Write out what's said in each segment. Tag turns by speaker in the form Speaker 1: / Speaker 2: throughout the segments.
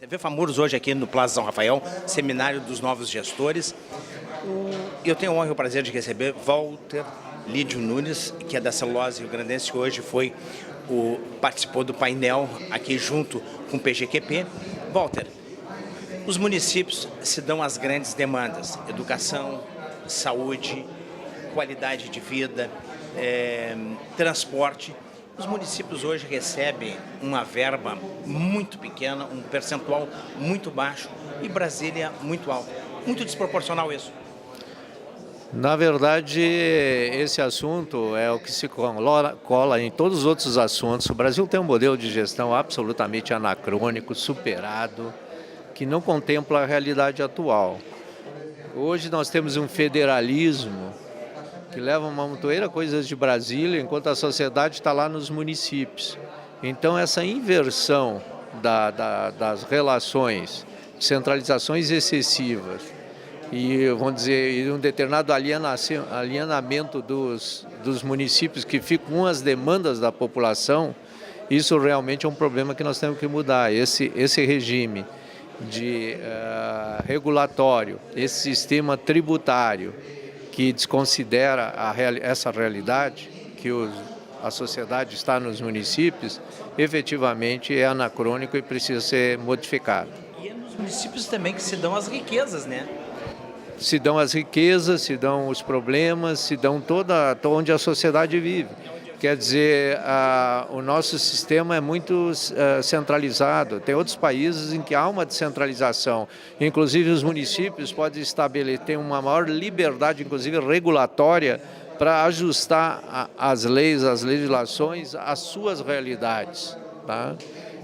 Speaker 1: TV FAMURS hoje aqui no Plaza São Rafael, Seminário dos Novos Gestores. Eu tenho a honra e o prazer de receber Walter Lídio Nunes, que é da Celulose Rio-Grandense, que hoje participou do painel aqui junto com o PGQP. Walter, os municípios se dão as grandes demandas: educação, saúde, qualidade de vida, transporte. Os municípios hoje recebem uma verba muito pequena, um percentual muito baixo, e Brasília muito alto. Muito desproporcional isso.
Speaker 2: Na verdade, esse assunto é o que se cola em todos os outros assuntos. O Brasil tem um modelo de gestão absolutamente anacrônico, superado, que não contempla a realidade atual. Hoje nós temos um federalismo que leva uma montoeira de coisas de Brasília, enquanto a sociedade está lá nos municípios. Então, essa inversão das relações, centralizações excessivas e, vamos dizer, um determinado alienamento dos municípios que ficam com as demandas da população, isso realmente é um problema que nós temos que mudar. Esse regime regulatório, esse sistema tributário, que desconsidera essa realidade, que a sociedade está nos municípios, efetivamente é anacrônico e precisa ser modificado.
Speaker 1: E é nos municípios também que se dão as riquezas, né?
Speaker 2: Se dão as riquezas, se dão os problemas, se dão onde a sociedade vive. Quer dizer, o nosso sistema é muito centralizado. Tem outros países em que há uma descentralização. Inclusive, os municípios podem ter uma maior liberdade, inclusive regulatória, para ajustar as leis, as legislações às suas realidades. Tá?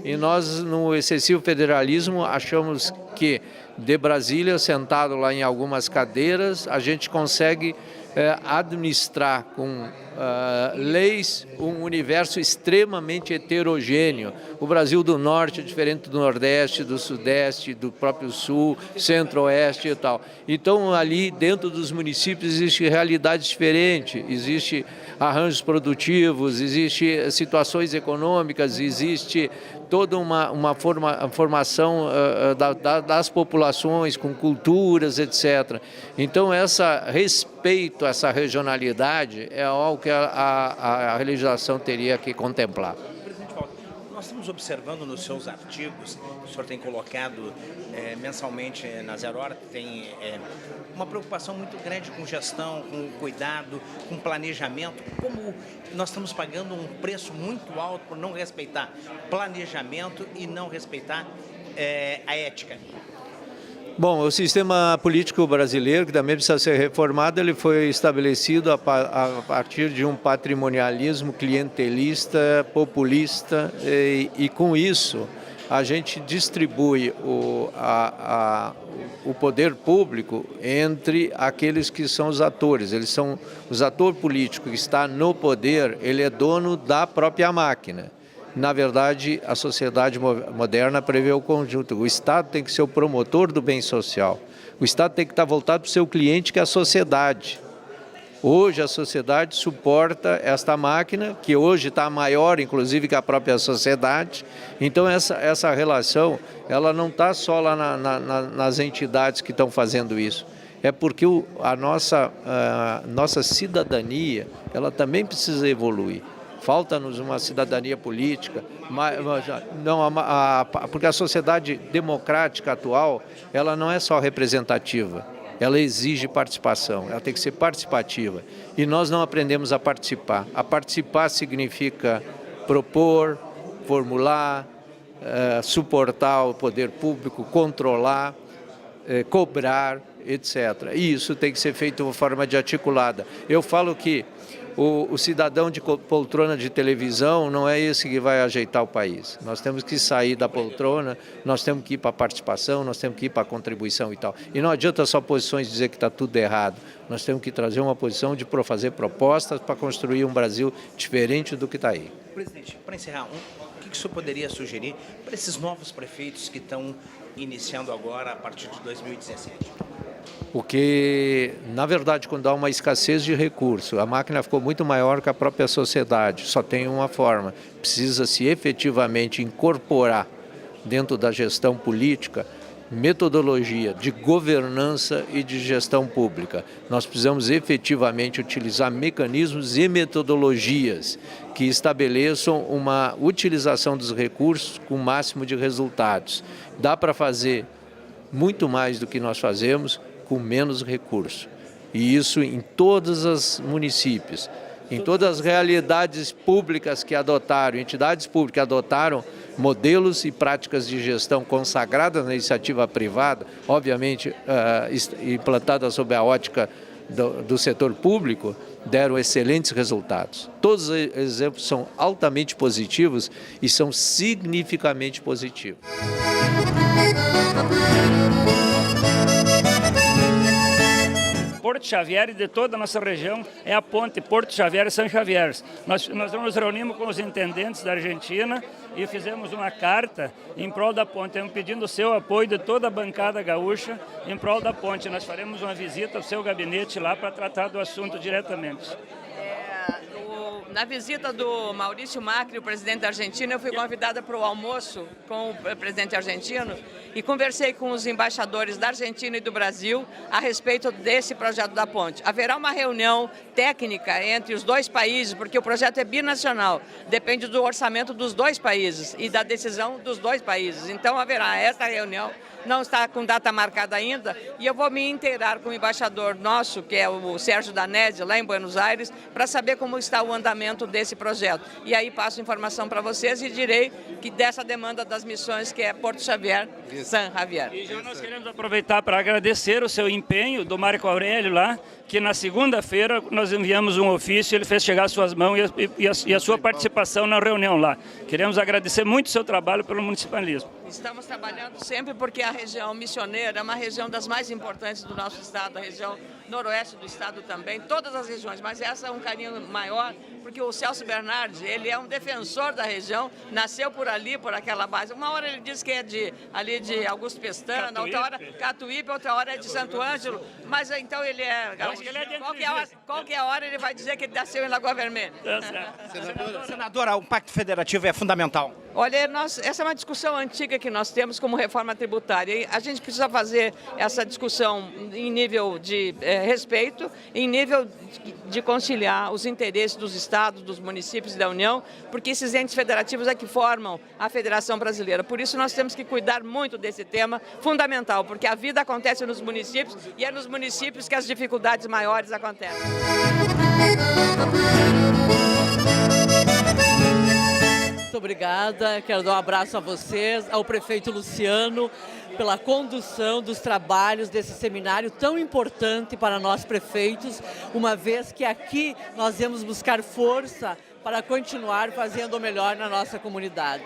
Speaker 2: E nós, no excessivo federalismo, achamos que de Brasília, sentado lá em algumas cadeiras, a gente consegue administrar com leis um universo extremamente heterogêneo. O Brasil do Norte é diferente do Nordeste, do Sudeste, do próprio Sul, Centro-Oeste e tal. Então, ali dentro dos municípios existe realidades diferentes, existe arranjos produtivos, existe situações econômicas, existe toda uma formação das populações com culturas, etc. Então, respeito a essa regionalidade é algo que a legislação teria que contemplar.
Speaker 1: Presidente Walter, nós estamos observando nos seus artigos, o senhor tem colocado mensalmente na Zero Hora, tem uma preocupação muito grande com gestão, com cuidado, com planejamento. Como nós estamos pagando um preço muito alto por não respeitar planejamento e não respeitar a ética.
Speaker 2: Bom, o sistema político brasileiro, que também precisa ser reformado, ele foi estabelecido a partir de um patrimonialismo clientelista, populista, e com isso a gente distribui o poder público entre aqueles que são os atores. Os atores políticos que está no poder, ele é dono da própria máquina. Na verdade, a sociedade moderna prevê o conjunto. O Estado tem que ser o promotor do bem social. O Estado tem que estar voltado para o seu cliente, que é a sociedade. Hoje, a sociedade suporta esta máquina, que hoje está maior, inclusive, que a própria sociedade. Então, essa relação, ela não está só lá nas entidades que estão fazendo isso. É porque a nossa cidadania, ela também precisa evoluir. Falta-nos uma cidadania política, porque a sociedade democrática atual, ela não é só representativa, ela exige participação, ela tem que ser participativa. E nós não aprendemos a participar. A participar significa propor, formular, suportar o poder público, controlar, cobrar, etc. E isso tem que ser feito de uma forma articulada. Eu falo que o cidadão de poltrona de televisão não é esse que vai ajeitar o país. Nós temos que sair da poltrona, nós temos que ir para a participação, nós temos que ir para a contribuição e tal. E não adianta só posições dizer que está tudo errado. Nós temos que trazer uma posição de fazer propostas para construir um Brasil diferente do que está aí.
Speaker 1: Presidente, para encerrar, o que o senhor poderia sugerir para esses novos prefeitos que estão iniciando agora a partir de 2017?
Speaker 2: Porque, na verdade, quando há uma escassez de recursos, a máquina ficou muito maior que a própria sociedade, só tem uma forma, precisa-se efetivamente incorporar dentro da gestão política, metodologia de governança e de gestão pública. Nós precisamos efetivamente utilizar mecanismos e metodologias que estabeleçam uma utilização dos recursos com o máximo de resultados. Dá para fazer muito mais do que nós fazemos com menos recursos. E isso em todos os municípios, em todas as realidades públicas que adotaram, entidades públicas que adotaram modelos e práticas de gestão consagradas na iniciativa privada, obviamente implantadas sob a ótica do setor público, deram excelentes resultados. Todos os exemplos são altamente positivos e são significativamente positivos.
Speaker 3: Porto Xavier e de toda a nossa região é a ponte Porto Xavier e São Xavier. Nós nos reunimos com os intendentes da Argentina e fizemos uma carta em prol da ponte, pedindo o seu apoio de toda a bancada gaúcha em prol da ponte. Nós faremos uma visita ao seu gabinete lá para tratar do assunto diretamente.
Speaker 4: Na visita do Maurício Macri, o presidente da Argentina, eu fui convidada para o almoço com o presidente argentino e conversei com os embaixadores da Argentina e do Brasil a respeito desse projeto da ponte. Haverá uma reunião técnica entre os dois países, porque o projeto é binacional, depende do orçamento dos dois países e da decisão dos dois países. Então haverá essa reunião, não está com data marcada ainda, e eu vou me inteirar com o embaixador nosso, que é o Sérgio Danese, lá em Buenos Aires, para saber como está o andamento desse projeto. E aí passo informação para vocês e direi que dessa demanda das missões, que é Porto Xavier, San Javier.
Speaker 3: E já nós queremos aproveitar para agradecer o seu empenho do Marco Aurélio lá, que na segunda-feira nós enviamos um ofício, ele fez chegar às suas mãos e a sua participação na reunião lá. Queremos agradecer muito o seu trabalho pelo municipalismo.
Speaker 4: Estamos trabalhando sempre porque a região missioneira é uma região das mais importantes do nosso estado, a região noroeste do estado também, todas as regiões, mas essa é um carinho maior, porque o Celso Bernardi, ele é um defensor da região, nasceu por ali, por aquela base. Uma hora ele diz que é ali de Augusto Pestana, outra hora Catuípe, outra hora é de Santo Ângelo, mas então ele é gaúcho. Qualquer hora ele vai dizer que ele nasceu em Lagoa Vermelha.
Speaker 1: Senadora, o Pacto Federativo é fundamental.
Speaker 4: Olha, essa é uma discussão antiga que nós temos como reforma tributária. E a gente precisa fazer essa discussão em nível de respeito, em nível de conciliar os interesses dos estados, dos municípios e da União, porque esses entes federativos é que formam a Federação Brasileira. Por isso nós temos que cuidar muito desse tema fundamental, porque a vida acontece nos municípios e é nos municípios que as dificuldades maiores acontecem.
Speaker 5: Muito obrigada, quero dar um abraço a vocês, ao prefeito Luciano, pela condução dos trabalhos desse seminário tão importante para nós prefeitos, uma vez que aqui nós vamos buscar força para continuar fazendo o melhor na nossa comunidade.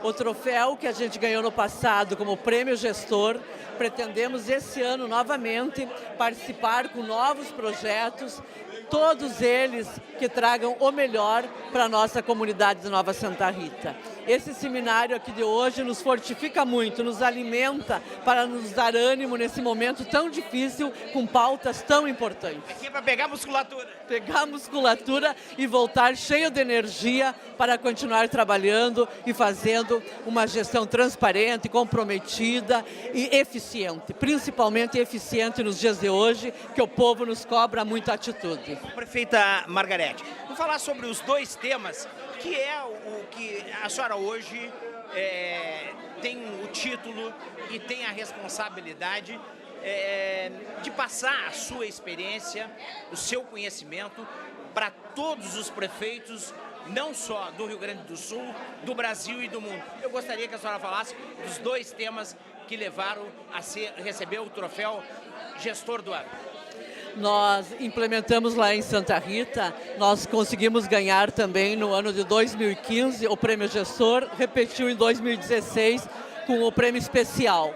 Speaker 5: O troféu que a gente ganhou no passado como Prêmio Gestor, pretendemos esse ano novamente participar com novos projetos, todos eles que tragam o melhor para a nossa comunidade de Nova Santa Rita. Esse seminário aqui de hoje nos fortifica muito, nos alimenta para nos dar ânimo nesse momento tão difícil, com pautas tão importantes.
Speaker 1: Aqui é para pegar musculatura.
Speaker 5: Pegar musculatura e voltar cheio de energia para continuar trabalhando e fazendo uma gestão transparente, comprometida e eficiente, principalmente eficiente nos dias de hoje, que o povo nos cobra muita atitude.
Speaker 1: Prefeita Margarete, vou falar sobre os dois temas, que é o que a senhora hoje tem o título e tem a responsabilidade de passar a sua experiência, o seu conhecimento para todos os prefeitos, não só do Rio Grande do Sul, do Brasil e do mundo. Eu gostaria que a senhora falasse dos dois temas que levaram a receber o troféu Gestor do Ano.
Speaker 5: Nós implementamos lá em Santa Rita, nós conseguimos ganhar também no ano de 2015 o Prêmio Gestor, repetiu em 2016 com o Prêmio Especial.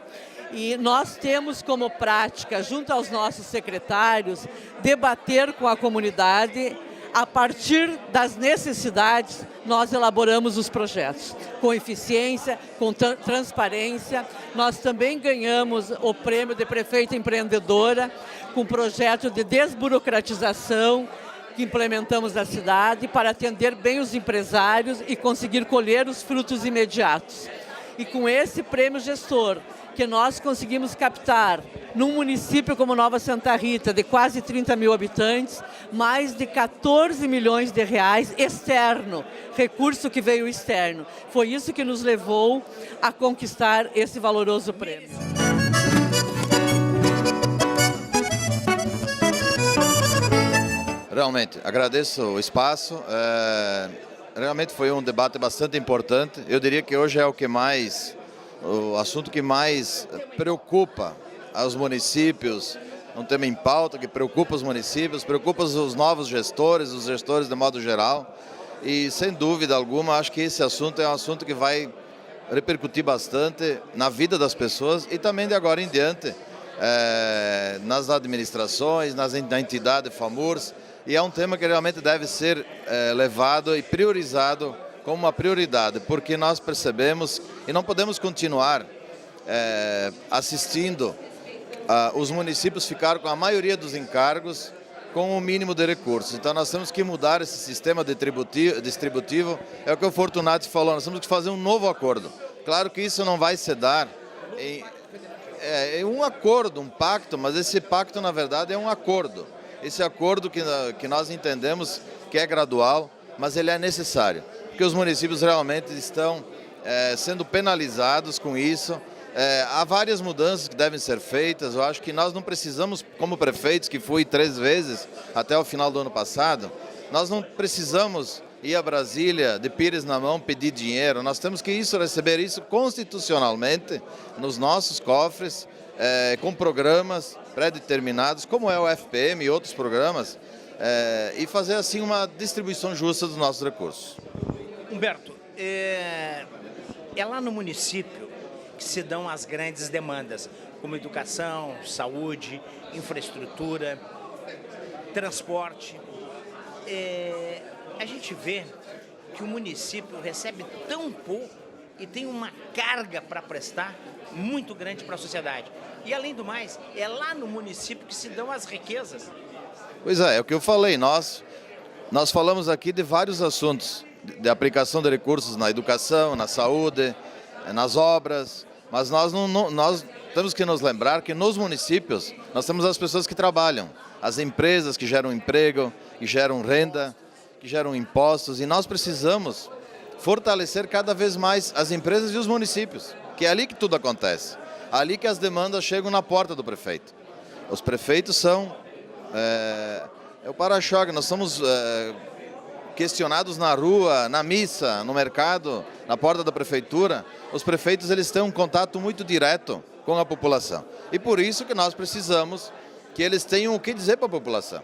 Speaker 5: E nós temos como prática, junto aos nossos secretários, debater com a comunidade. A partir das necessidades, nós elaboramos os projetos, com eficiência, com transparência. Nós também ganhamos o prêmio de Prefeita Empreendedora, com projeto de desburocratização que implementamos na cidade para atender bem os empresários e conseguir colher os frutos imediatos. E com esse prêmio gestor, que nós conseguimos captar num município como Nova Santa Rita, de quase 30 mil habitantes, mais de 14 milhões de reais externo, recurso que veio externo. Foi isso que nos levou a conquistar esse valoroso prêmio.
Speaker 6: Realmente, agradeço o espaço. Realmente foi um debate bastante importante. Eu diria que hoje é o assunto que mais preocupa aos municípios, um tema em pauta que preocupa os municípios, preocupa os novos gestores, os gestores de modo geral. E, sem dúvida alguma, acho que esse assunto é um assunto que vai repercutir bastante na vida das pessoas e também de agora em diante, nas administrações, na entidade FAMURS. E é um tema que realmente deve ser levado e priorizado como uma prioridade, porque nós percebemos e não podemos continuar assistindo os municípios ficar com a maioria dos encargos com o mínimo de recursos. Então nós temos que mudar esse sistema distributivo, é o que o Fortunati falou, nós temos que fazer um novo acordo. Claro que isso não vai se dar em um acordo, um pacto, mas esse pacto na verdade é um acordo. Esse acordo que nós entendemos que é gradual, mas ele é necessário, porque os municípios realmente estão sendo penalizados com isso. Há várias mudanças que devem ser feitas. Eu acho que nós não precisamos, como prefeitos, que fui 3 vezes até o final do ano passado, nós não precisamos ir a Brasília de pires na mão pedir dinheiro. Nós temos que receber isso constitucionalmente nos nossos cofres, com programas pré-determinados, como é o FPM e outros programas, e fazer assim uma distribuição justa dos nossos recursos.
Speaker 1: Humberto, é lá no município que se dão as grandes demandas, como educação, saúde, infraestrutura, transporte. A gente vê que o município recebe tão pouco e tem uma carga para prestar muito grande para a sociedade. E, além do mais, é lá no município que se dão as riquezas.
Speaker 6: Pois é o que eu falei, nós falamos aqui de vários assuntos, de aplicação de recursos na educação, na saúde, nas obras, mas nós temos que nos lembrar que nos municípios nós temos as pessoas que trabalham, as empresas que geram emprego, que geram renda, que geram impostos, e nós precisamos fortalecer cada vez mais as empresas e os municípios, que é ali que tudo acontece, ali que as demandas chegam na porta do prefeito. Os prefeitos são o para-choque, nós somos questionados na rua, na missa, no mercado, na porta da prefeitura. Os prefeitos eles têm um contato muito direto com a população. E por isso que nós precisamos que eles tenham o que dizer para a população.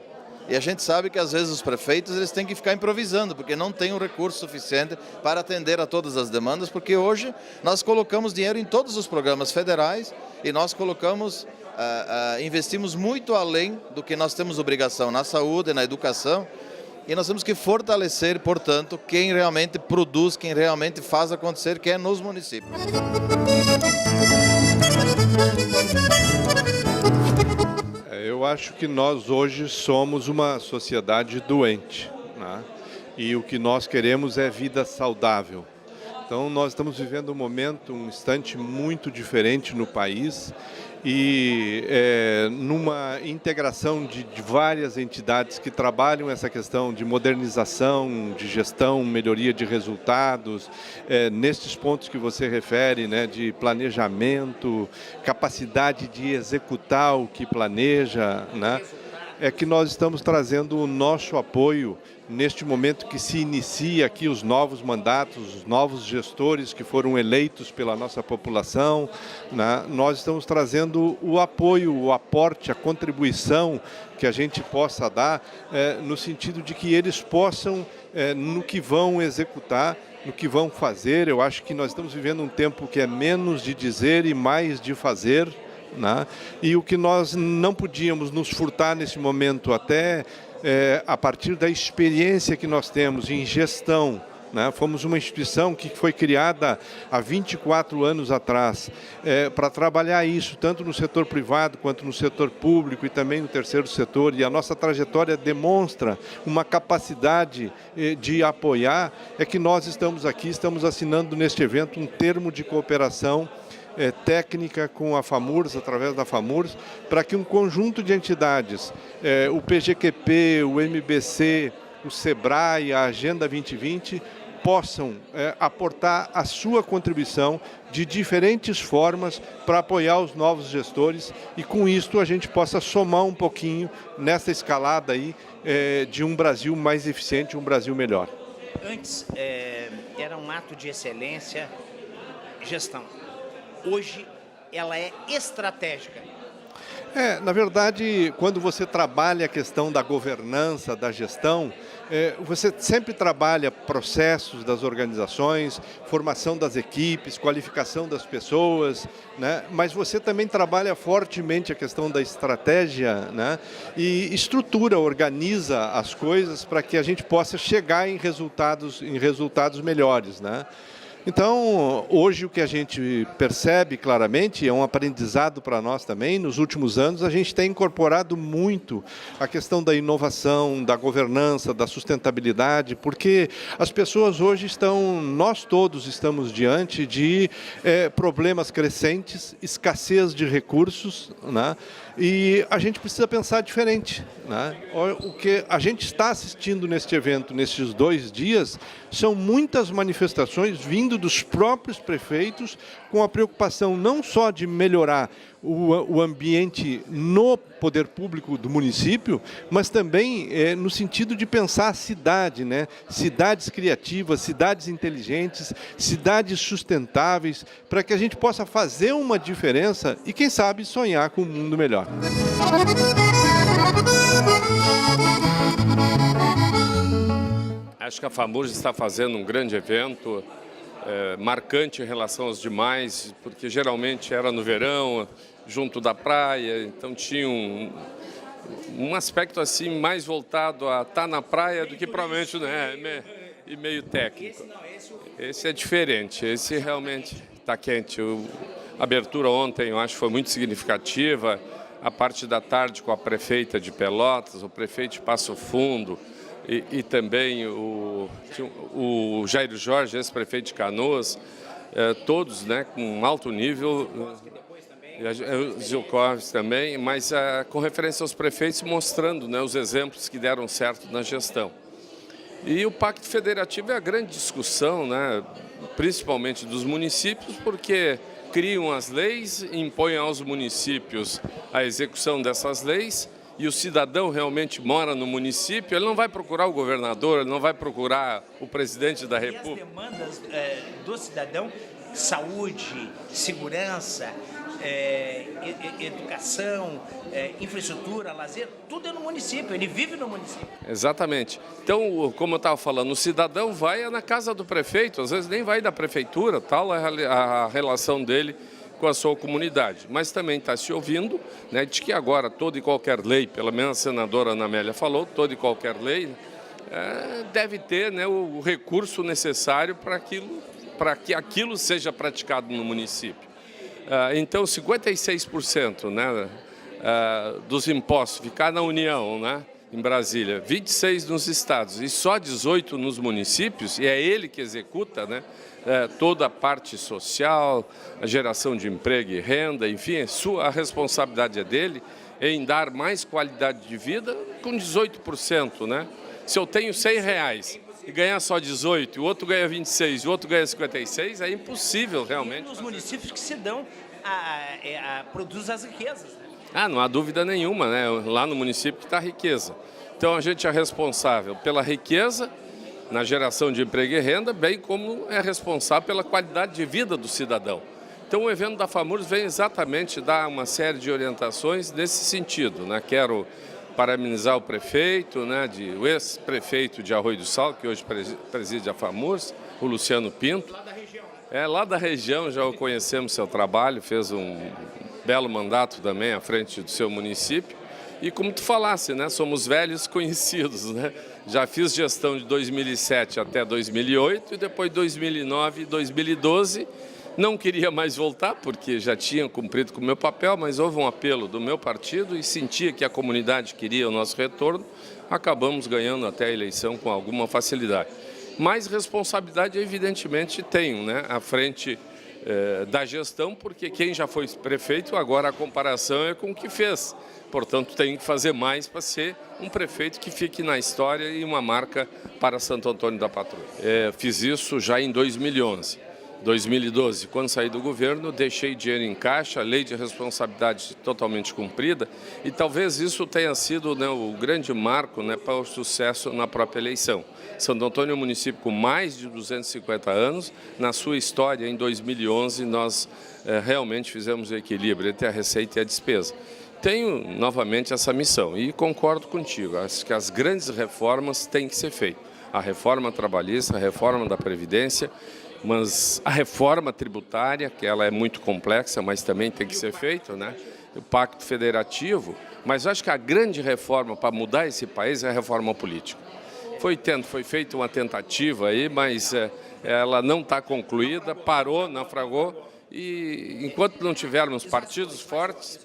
Speaker 6: E a gente sabe que às vezes os prefeitos eles têm que ficar improvisando, porque não tem um recurso suficiente para atender a todas as demandas, porque hoje nós colocamos dinheiro em todos os programas federais e nós investimos muito além do que nós temos obrigação na saúde, na educação. E nós temos que fortalecer, portanto, quem realmente produz, quem realmente faz acontecer, que é nos municípios.
Speaker 7: Eu acho que nós hoje somos uma sociedade doente, né? E o que nós queremos é vida saudável. Então nós estamos vivendo um instante muito diferente no país e numa integração de várias entidades que trabalham essa questão de modernização, de gestão, melhoria de resultados, nesses pontos que você refere, né, de planejamento, capacidade de executar o que planeja, né, é que nós estamos trazendo o nosso apoio neste momento que se inicia aqui os novos mandatos, os novos gestores que foram eleitos pela nossa população, né? Nós estamos trazendo o apoio, o aporte, a contribuição que a gente possa dar, no sentido de que eles possam, no que vão executar, no que vão fazer. Eu acho que nós estamos vivendo um tempo que é menos de dizer e mais de fazer, né? E o que nós não podíamos nos furtar nesse momento, até a partir da experiência que nós temos em gestão né? Fomos uma instituição que foi criada há 24 anos atrás para trabalhar isso, tanto no setor privado quanto no setor público e também no terceiro setor. E a nossa trajetória demonstra uma capacidade de apoiar. É que nós estamos aqui, estamos assinando neste evento um termo de cooperação técnica com a FAMURS, através da FAMURS, para que um conjunto de entidades, o PGQP, o MBC, o SEBRAE, a Agenda 2020, possam aportar a sua contribuição de diferentes formas para apoiar os novos gestores e, com isto, a gente possa somar um pouquinho nessa escalada aí de um Brasil mais eficiente, um Brasil melhor.
Speaker 1: Antes, era um ato de excelência, gestão. Hoje, ela é estratégica.
Speaker 7: Na verdade, quando você trabalha a questão da governança, da gestão, você sempre trabalha processos das organizações, formação das equipes, qualificação das pessoas, né? Mas você também trabalha fortemente a questão da estratégia, né? E estrutura, organiza as coisas para que a gente possa chegar em resultados melhores, né? Então, hoje o que a gente percebe claramente, é um aprendizado para nós também, nos últimos anos a gente tem incorporado muito a questão da inovação, da governança, da sustentabilidade, porque as pessoas hoje nós todos estamos diante de problemas crescentes, escassez de recursos, né? E a gente precisa pensar diferente, né? O que a gente está assistindo neste evento, nesses 2 dias, são muitas manifestações vindo dos próprios prefeitos com a preocupação não só de melhorar o ambiente no poder público do município, mas também no sentido de pensar a cidade, né? Cidades criativas, cidades inteligentes, cidades sustentáveis, para que a gente possa fazer uma diferença e, quem sabe, sonhar com um mundo melhor.
Speaker 8: Acho que a FAMURS está fazendo um grande evento, marcante em relação aos demais, porque geralmente era no verão, junto da praia, então tinha um aspecto assim mais voltado a estar na praia do que provavelmente, né, e meio técnico. Esse é diferente, esse realmente está quente. A abertura ontem eu acho que foi muito significativa, a parte da tarde com a prefeita de Pelotas, o prefeito de Passo Fundo, e também o Jair Jorge, ex-prefeito de Canoas, todos, né, com alto nível, o Zilkovic também, mas com referência aos prefeitos mostrando, né, os exemplos que deram certo na gestão. E o Pacto Federativo é a grande discussão, né, principalmente dos municípios, porque criam as leis, impõem aos municípios a execução dessas leis, e o cidadão realmente mora no município, ele não vai procurar o governador, ele não vai procurar o presidente da República.
Speaker 1: E as demandas do cidadão, saúde, segurança, educação, infraestrutura, lazer, tudo é no município, ele vive no município.
Speaker 8: Exatamente. Então, como eu estava falando, o cidadão vai na casa do prefeito, às vezes nem vai da prefeitura, tal é a relação dele com a sua comunidade, mas também está se ouvindo, né, de que agora toda e qualquer lei, pelo menos a senadora Ana Amélia falou, toda e qualquer lei deve ter, né, o recurso necessário para que aquilo seja praticado no município. Então, 56%, né, dos impostos ficar na União, né, em Brasília, 26% nos estados e só 18% nos municípios, e é ele que executa, né, toda a parte social, a geração de emprego e renda, enfim, a responsabilidade é dele em dar mais qualidade de vida com 18%. Né? Se eu tenho R$100 e ganhar só 18, o outro ganha 26, o outro ganha 56, é impossível realmente.
Speaker 1: E nos municípios que se dão, produzem as riquezas.
Speaker 8: Né? Não há dúvida nenhuma, né? Lá no município que está a riqueza. Então a gente é responsável pela riqueza, na geração de emprego e renda, bem como é responsável pela qualidade de vida do cidadão. Então o evento da FAMURS vem exatamente dar uma série de orientações nesse sentido. Né? Quero parabenizar o prefeito, né, o ex-prefeito de Arroio do Sal, que hoje preside a FAMURS, o Luciano Pinto. Lá da região, já o conhecemos seu trabalho, fez um belo mandato também à frente do seu município. E como tu falasse, né, somos velhos conhecidos, né? Já fiz gestão de 2007 até 2008 e depois 2009 e 2012. Não queria mais voltar porque já tinha cumprido com o meu papel, mas houve um apelo do meu partido e sentia que a comunidade queria o nosso retorno. Acabamos ganhando até a eleição com alguma facilidade. Mas responsabilidade, evidentemente, tenho, né, à frente da gestão, porque quem já foi prefeito, agora a comparação é com o que fez. Portanto, tenho que fazer mais para ser um prefeito que fique na história e uma marca para Santo Antônio da Patrulha. Fiz isso já em 2011. 2012, quando saí do governo, deixei dinheiro em caixa, a lei de responsabilidade totalmente cumprida, e talvez isso tenha sido, né, o grande marco, né, para o sucesso na própria eleição. Santo Antônio é um município com mais de 250 anos. Na sua história, em 2011, nós realmente fizemos o equilíbrio entre a receita e a despesa. Tenho novamente essa missão e concordo contigo, acho que as grandes reformas têm que ser feitas. A reforma trabalhista, a reforma da Previdência, mas a reforma tributária, que ela é muito complexa, mas também tem que ser feita, né? O Pacto Federativo, mas acho que a grande reforma para mudar esse país é a reforma política. Foi feita uma tentativa aí, mas ela não está concluída, parou, naufragou, e enquanto não tivermos partidos fortes,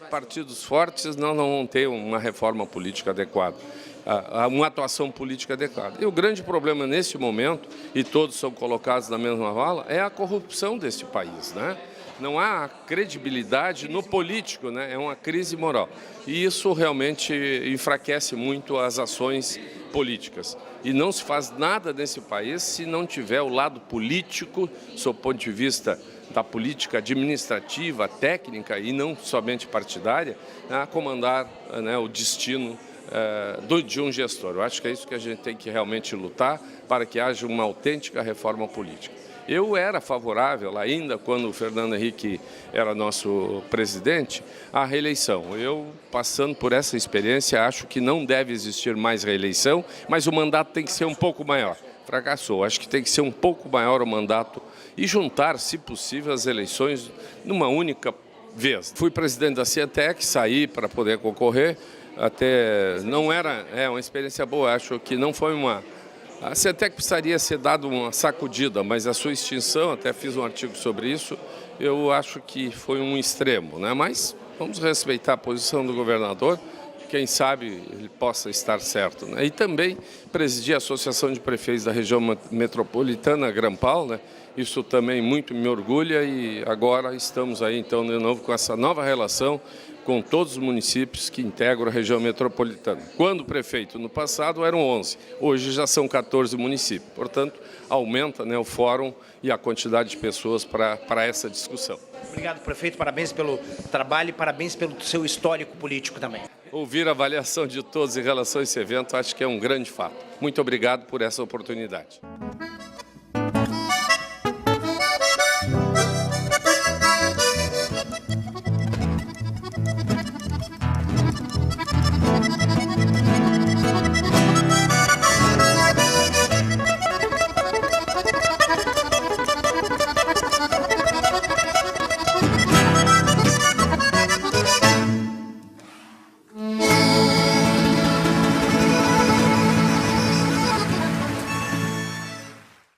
Speaker 8: nós não vamos ter uma reforma política adequada, uma atuação política adequada. E o grande problema nesse momento, e todos são colocados na mesma vala, é a corrupção deste país, né? Não há credibilidade no político, né? É uma crise moral. E isso realmente enfraquece muito as ações políticas. E não se faz nada nesse país se não tiver o lado político, sob o ponto de vista da política administrativa, técnica e não somente partidária, a comandar, né, o destino de um gestor. Eu acho que é isso que a gente tem que realmente lutar para que haja uma autêntica reforma política. Eu era favorável, ainda quando o Fernando Henrique era nosso presidente, à reeleição. Eu, passando por essa experiência, acho que não deve existir mais reeleição, mas o mandato tem que ser um pouco maior. Fracassou. Acho que tem que ser um pouco maior o mandato e juntar, se possível, as eleições numa única vez. Fui presidente da Cientec, saí para poder concorrer, até não era uma experiência boa, acho que não foi uma... A Cientec precisaria ser dado uma sacudida, mas a sua extinção, até fiz um artigo sobre isso, eu acho que foi um extremo, né? Mas vamos respeitar a posição do governador, quem sabe ele possa estar certo, né? E também presidi a Associação de Prefeitos da Região Metropolitana, Grampal, né? Isso também muito me orgulha e agora estamos aí então de novo com essa nova relação com todos os municípios que integram a região metropolitana. Quando prefeito no passado eram 11, hoje já são 14 municípios. Portanto, aumenta, né, o fórum e a quantidade de pessoas para essa discussão.
Speaker 1: Obrigado, prefeito. Parabéns pelo trabalho e parabéns pelo seu histórico político também.
Speaker 8: Ouvir a avaliação de todos em relação a esse evento, acho que é um grande fato. Muito obrigado por essa oportunidade.